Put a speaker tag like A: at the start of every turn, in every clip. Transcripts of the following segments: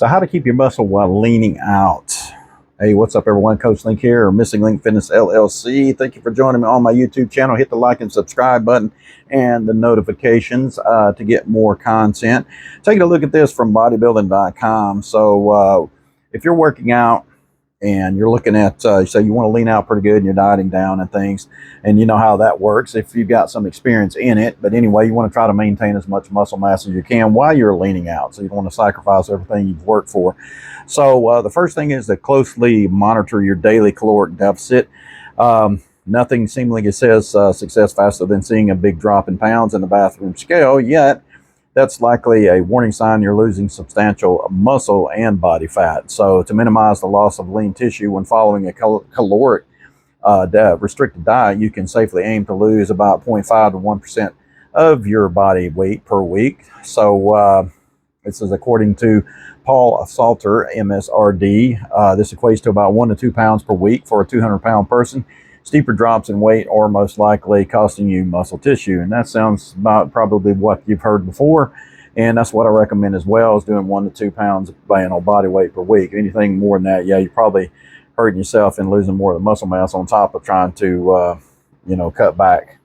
A: So how to keep your muscle while leaning out. Hey, what's up everyone? Coach Link here, or Missing Link Fitness LLC. Thank you for joining me on my YouTube channel. Hit the like and subscribe button and the notifications to get more content. Taking a look at this from bodybuilding.com. So if you're working out and you're looking at, say you want to lean out pretty good and you're dieting down and things, and you know how that works if you've got some experience in it. But anyway, you want to try to maintain as much muscle mass as you can while you're leaning out. So you don't want to sacrifice everything you've worked for. So the first thing is to closely monitor your daily caloric deficit. Nothing seemingly says success faster than seeing a big drop in pounds in the bathroom scale, yet that's likely a warning sign you're losing substantial muscle and body fat. So to minimize the loss of lean tissue when following a caloric restricted diet, you can safely aim to lose about 0.5 to 1% of your body weight per week. So this is according to Paul Salter, MSRD. This equates to about 1 to 2 pounds per week for a 200-pound person. Steeper drops in weight are most likely costing you muscle tissue. And that sounds about probably what you've heard before. And that's what I recommend as well, is doing 1 to 2 pounds of body weight per week. Anything more than that, yeah, you're probably hurting yourself and losing more of the muscle mass on top of trying to, cut back,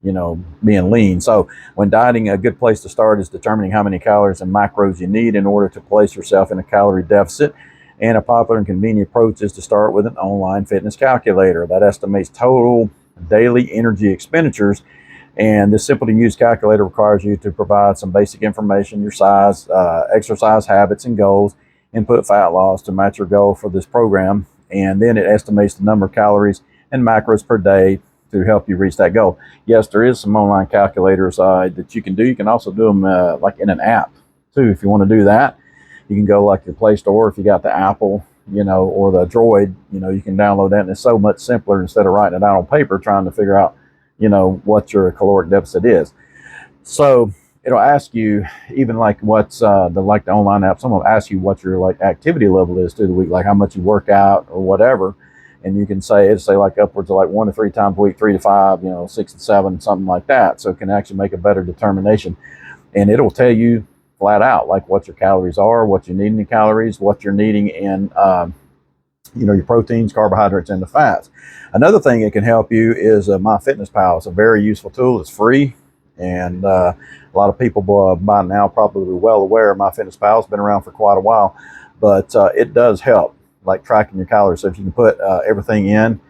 A: being lean. So when dieting, a good place to start is determining how many calories and macros you need in order to place yourself in a calorie deficit. And a popular and convenient approach is to start with an online fitness calculator that estimates total daily energy expenditures. And this simple to use calculator requires you to provide some basic information: your size, exercise habits and goals, input fat loss to match your goal for this program. And then it estimates the number of calories and macros per day to help you reach that goal. Yes, there is some online calculators that you can do. You can also do them like in an app too, if you want to do that. You can go like your Play Store, if you got the Apple, or the Droid, you can download that, and it's so much simpler instead of writing it out on paper, trying to figure out, what your caloric deficit is. So it'll ask you, even like what's the online app, some will ask you what your like activity level is through the week, like how much you work out or whatever. And you can it'll say like upwards of like 1 to 3 times a week, 3 to 5, 6 to 7, something like that. So it can actually make a better determination. And it'll tell you flat out like what your calories are, what you need in calories, what you're needing in your proteins, carbohydrates, and the fats. Another thing it can help you is MyFitnessPal. It's a very useful tool. It's free, and a lot of people by now probably well aware of MyFitnessPal. It's been around for quite a while, but it does help like tracking your calories. So if you can put everything in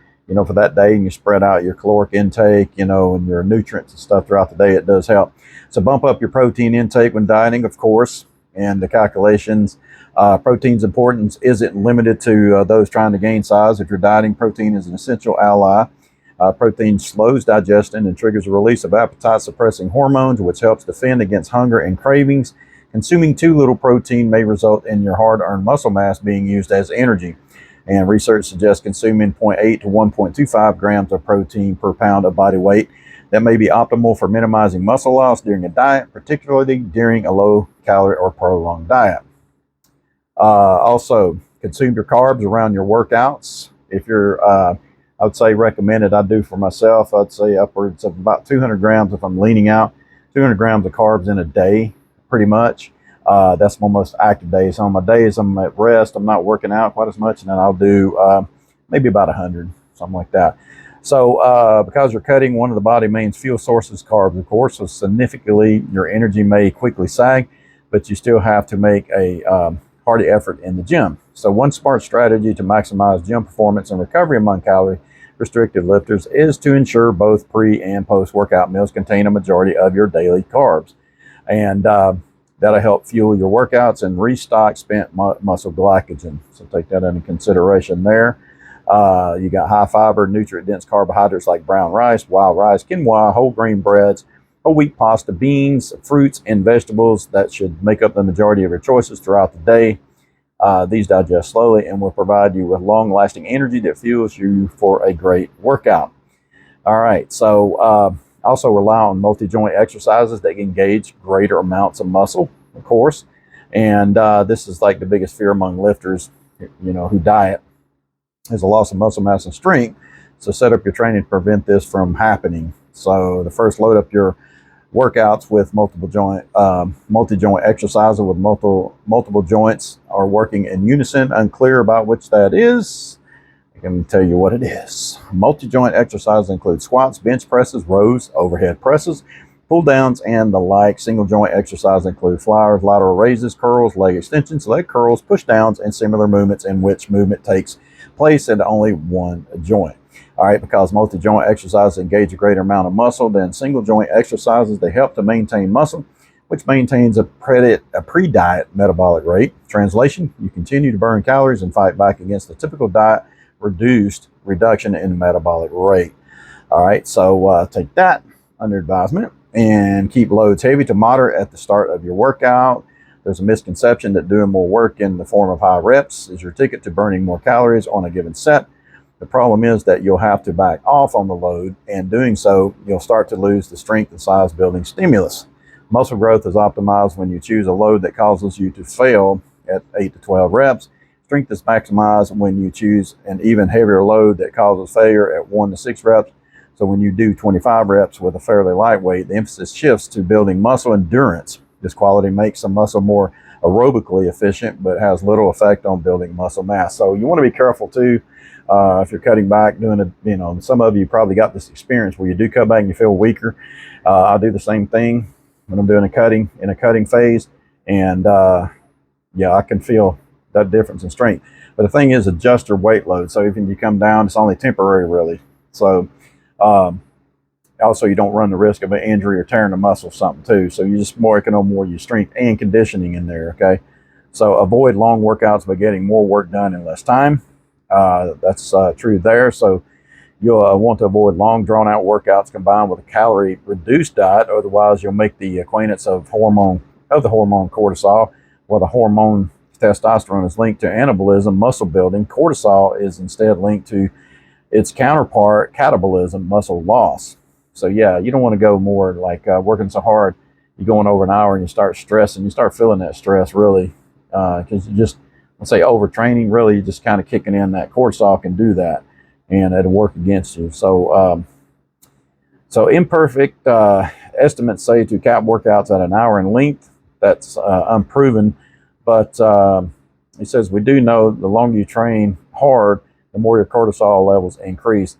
A: for that day, and you spread out your caloric intake, and your nutrients and stuff throughout the day, it does help. So bump up your protein intake when dieting, of course, and the calculations. Protein's importance isn't limited to those trying to gain size. If you're dieting, protein is an essential ally. Protein slows digestion and triggers the release of appetite-suppressing hormones, which helps defend against hunger and cravings. Consuming too little protein may result in your hard-earned muscle mass being used as energy. And research suggests consuming 0.8 to 1.25 grams of protein per pound of body weight. That may be optimal for minimizing muscle loss during a diet, particularly during a low-calorie or prolonged diet. Also, consume your carbs around your workouts. If you're, I would say recommended, I do for myself, I'd say upwards of about 200 grams if I'm leaning out, 200 grams of carbs in a day, pretty much. That's my most active days. On my days I'm at rest, I'm not working out quite as much, and then I'll do maybe about 100, something like that. So because you're cutting one of the body's main fuel sources, carbs, of course, so significantly your energy may quickly sag, but you still have to make a hearty effort in the gym. So one smart strategy to maximize gym performance and recovery among calorie-restricted lifters is to ensure both pre- and post-workout meals contain a majority of your daily carbs. And that'll help fuel your workouts and restock spent muscle glycogen. So take that into consideration there. You got high fiber, nutrient-dense carbohydrates like brown rice, wild rice, quinoa, whole grain breads, whole wheat pasta, beans, fruits, and vegetables that should make up the majority of your choices throughout the day. These digest slowly and will provide you with long-lasting energy that fuels you for a great workout. All right, so also rely on multi-joint exercises that engage greater amounts of muscle, of course. And this is like the biggest fear among lifters, who diet, is a loss of muscle mass and strength. So set up your training to prevent this from happening. So the first, load up your workouts with multi-joint exercises with multiple joints are working in unison. Unclear about which that is? I can tell you what it is. Multi-joint exercises include squats, bench presses, rows, overhead presses, pull downs, and the like. Single joint exercises include flyers, lateral raises, curls, leg extensions, leg curls, push downs, and similar movements in which movement takes place at only one joint. All right, because multi-joint exercises engage a greater amount of muscle than single joint exercises, they help to maintain muscle, which maintains a pre-diet metabolic rate. Translation: you continue to burn calories and fight back against the typical diet reduction in metabolic rate. All right, so take that under advisement and keep loads heavy to moderate at the start of your workout. There's a misconception that doing more work in the form of high reps is your ticket to burning more calories on a given set. The problem is that you'll have to back off on the load, and doing so, you'll start to lose the strength and size building stimulus. Muscle growth is optimized when you choose a load that causes you to fail at 8 to 12 reps. Strength is maximized when you choose an even heavier load that causes failure at 1 to 6 reps. So when you do 25 reps with a fairly light weight, the emphasis shifts to building muscle endurance. This quality makes the muscle more aerobically efficient, but has little effect on building muscle mass. So you want to be careful too. If you're cutting back, doing it, some of you probably got this experience where you do cut back and you feel weaker. I do the same thing when I'm doing in a cutting phase, and yeah, I can feel that difference in strength. But the thing is, adjust your weight load. So even if you come down, it's only temporary, really. So also, you don't run the risk of an injury or tearing a muscle or something too. So you're just working on more your strength and conditioning in there. Okay, so avoid long workouts by getting more work done in less time. That's true there. So you'll want to avoid long, drawn-out workouts combined with a calorie-reduced diet. Otherwise, you'll make the acquaintance of the hormone cortisol. While the hormone testosterone is linked to anabolism, muscle building, cortisol is instead linked to its counterpart, catabolism, muscle loss. So yeah, you don't want to go more like working so hard, you're going over an hour and you start stressing, you start feeling that stress really, because you just, let's say overtraining, really you're just kind of kicking in that cortisol can do that, and it'll work against you. So so imperfect estimates say to cap workouts at an hour in length. That's unproven, but he says we do know the longer you train hard, the more your cortisol levels increase.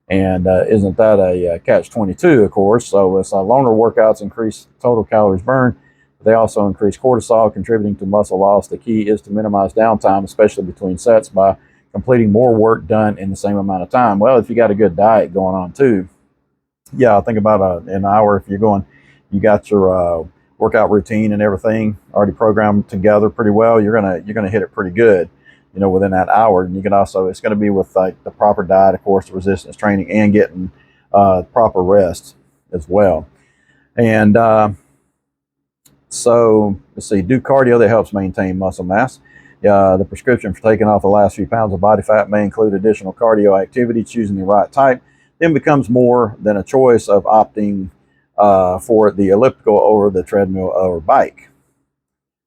A: And isn't that a catch-22, of course? So it's longer workouts increase total calories burned. They also increase cortisol, contributing to muscle loss. The key is to minimize downtime, especially between sets, by completing more work done in the same amount of time. Well, if you got a good diet going on too, yeah, think about an hour. If you got your workout routine and everything already programmed together pretty well, you're gonna hit it pretty good, within that hour. And you can also, it's going to be with like the proper diet, of course, the resistance training, and getting proper rest as well. And so let's see, do cardio that helps maintain muscle mass. The prescription for taking off the last few pounds of body fat may include additional cardio activity. Choosing the right type then becomes more than a choice of opting for the elliptical over the treadmill or bike.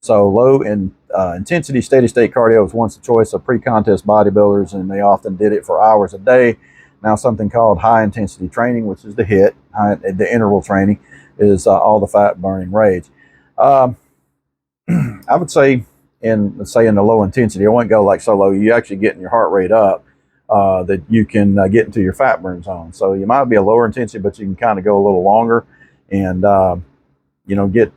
A: So low intensity steady state cardio was once a choice of pre-contest bodybuilders, and they often did it for hours a day. Now something called high intensity training, which is the the interval training, is all the fat burning rage. I would say let's say in the low intensity, I wouldn't go like so low. You actually getting your heart rate up that you can get into your fat burn zone. So you might be a lower intensity, but you can kind of go a little longer and get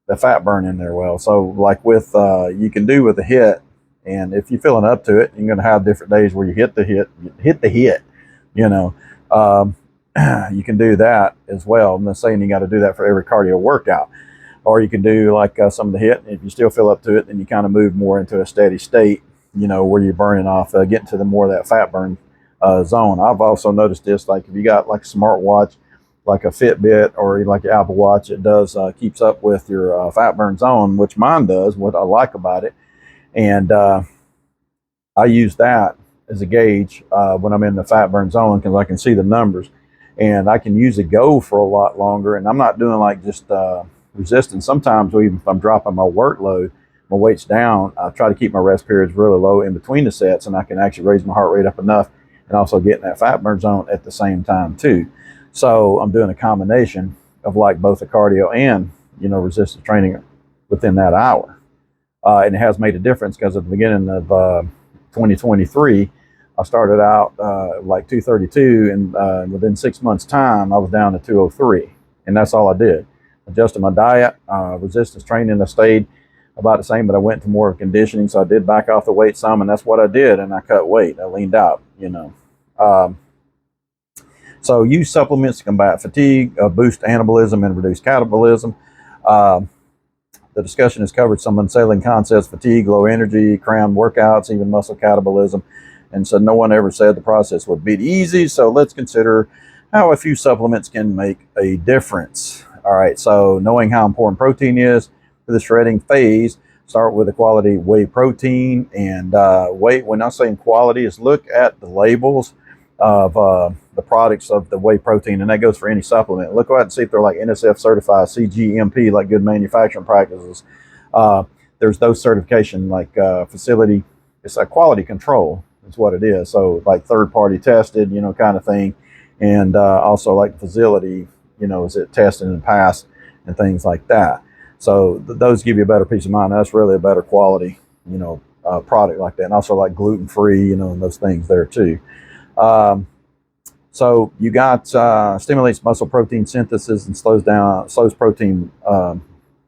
A: the fat burn in there well. So like with you can do with a HIIT, and if you're feeling up to it, you're going to have different days where you hit the HIIT. You can do that as well. I'm not saying you got to do that for every cardio workout, or you can do like some of the HIIT. If you still feel up to it, then you kind of move more into a steady state, where you're burning off, getting to the more of that fat burn zone. I've also noticed this, like if you got like a smartwatch, like a Fitbit or like your Apple Watch, it does keeps up with your fat burn zone, which mine does, what I like about it. And I use that as a gauge when I'm in the fat burn zone, because I can see the numbers, and I can usually go for a lot longer. And I'm not doing like just resistance. Sometimes even if I'm dropping my workload, my weight's down, I try to keep my rest periods really low in between the sets, and I can actually raise my heart rate up enough and also get in that fat burn zone at the same time too. So I'm doing a combination of like both the cardio and resistance training within that hour. and it has made a difference because at the beginning of 2023, I started out like 232, and within 6 months' time, I was down to 203, and that's all I did. Adjusted my diet, resistance training. I stayed about the same, but I went to more conditioning, so I did back off the weight some, and that's what I did. And I cut weight. I leaned out, So use supplements to combat fatigue, boost anabolism, and reduce catabolism. The discussion has covered some unsettling concepts: fatigue, low energy, crammed workouts, even muscle catabolism. And so no one ever said the process would be easy. So let's consider how a few supplements can make a difference. All right, so knowing how important protein is for the shredding phase, start with a quality whey protein. And whey, when I'm saying quality, is look at the labels of the products of the whey protein, and that goes for any supplement. Look out and see if they're like NSF certified, CGMP, like good manufacturing practices. There's those certification like facility, it's a quality control is what it is. So like third party tested, kind of thing. And also like the facility, is it tested and passed and things like that. So those give you a better peace of mind. That's really a better quality, product like that. And also like gluten free, and those things there too. So you got stimulates muscle protein synthesis and slows protein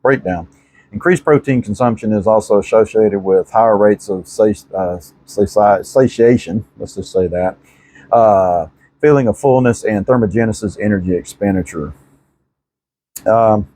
A: breakdown. Increased protein consumption is also associated with higher rates of satiation. Let's just say that. Feeling of fullness and thermogenesis energy expenditure. So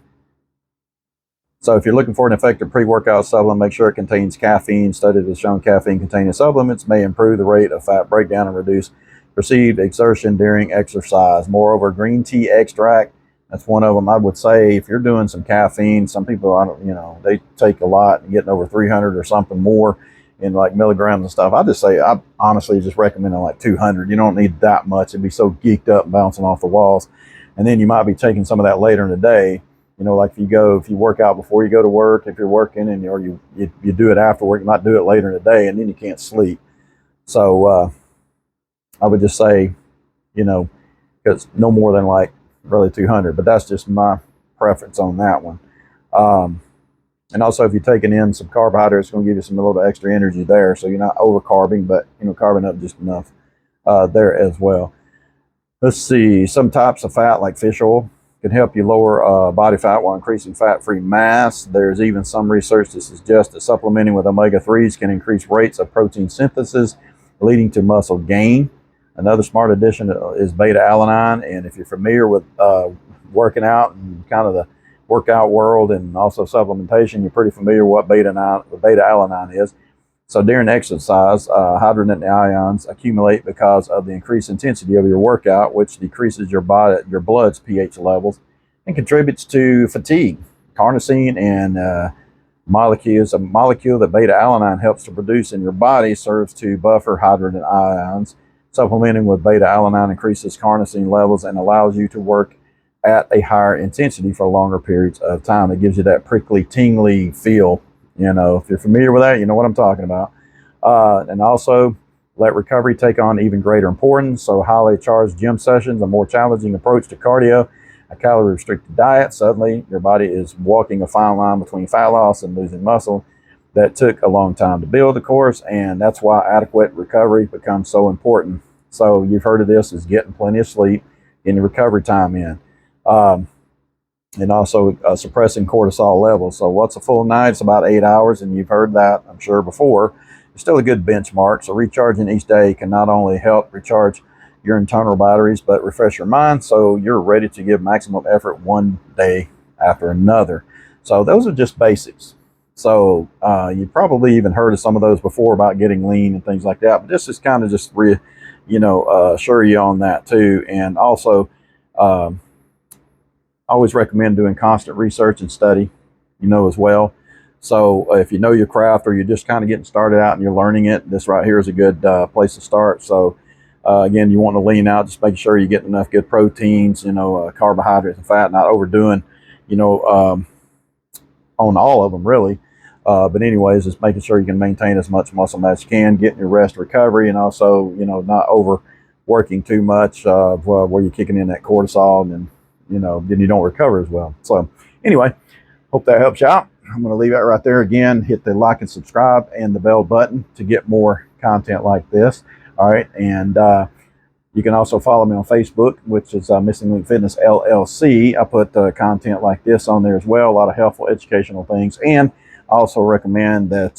A: if you're looking for an effective pre-workout supplement, make sure it contains caffeine. Studies have shown caffeine-containing supplements may improve the rate of fat breakdown and reduce perceived exertion during exercise. Moreover, green tea extract, that's one of them. I would say if you're doing some caffeine, some people, they take a lot and getting over 300 or something more in like milligrams and stuff. I honestly just recommend like 200. You don't need that much. It'd be so geeked up and bouncing off the walls. And then you might be taking some of that later in the day. Like if you work out before you go to work, if you're working or you do it after work, you might do it later in the day, and then you can't sleep. So I would just say, because no more than like really 200, but that's just my preference on that one. And also if you're taking in some carbohydrates, it's going to give you some a little extra energy there. So you're not over carbing, but carbing up just enough there as well. Let's see, some types of fat like fish oil can help you lower body fat while increasing fat-free mass. There's even some research that suggests that supplementing with omega-3s can increase rates of protein synthesis, leading to muscle gain. Another smart addition is beta-alanine, and if you're familiar with working out and kind of the workout world and also supplementation, you're pretty familiar with what beta-alanine is. So during exercise, hydrogen ions accumulate because of the increased intensity of your workout, which decreases your blood's pH levels and contributes to fatigue. Carnosine and molecules, a molecule that beta-alanine helps to produce in your body, serves to buffer hydrogen ions. Supplementing with beta-alanine increases carnosine levels and allows you to work at a higher intensity for longer periods of time. It gives you that prickly, tingly feel. If you're familiar with that, you know what I'm talking about. And also, let recovery take on even greater importance. So highly charged gym sessions, a more challenging approach to cardio, a calorie-restricted diet. Suddenly, your body is walking a fine line between fat loss and losing muscle. That took a long time to build, of course, and that's why adequate recovery becomes so important. So you've heard of this, is getting plenty of sleep, getting recovery time in. And also suppressing cortisol levels. So what's a full night? It's about 8 hours, and you've heard that, I'm sure, before. It's still a good benchmark. So recharging each day can not only help recharge your internal batteries, but refresh your mind so you're ready to give maximum effort one day after another. So those are just basics. So you probably even heard of some of those before about getting lean and things like that. But this is kind of just assure you on that too. And also, I always recommend doing constant research and study, as well. So if you know your craft or you're just kind of getting started out and you're learning it, this right here is a good place to start. So again, you want to lean out, just making sure you're getting enough good proteins, carbohydrates and fat, not overdoing, on all of them really. But anyways, just making sure you can maintain as much muscle mass as you can, getting your rest, recovery, and also, not overworking too much where you're kicking in that cortisol and then you don't recover as well. So anyway, hope that helps you out. I'm going to leave it right there. Again, hit the like and subscribe and the bell button to get more content like this. All right. And you can also follow me on Facebook, which is Missing Link Fitness LLC. I put content like this on there as well, a lot of helpful educational things. And I also recommend that,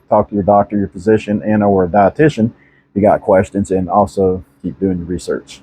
A: talk to your doctor, your physician, and or a dietitian if you got questions, and also keep doing your research.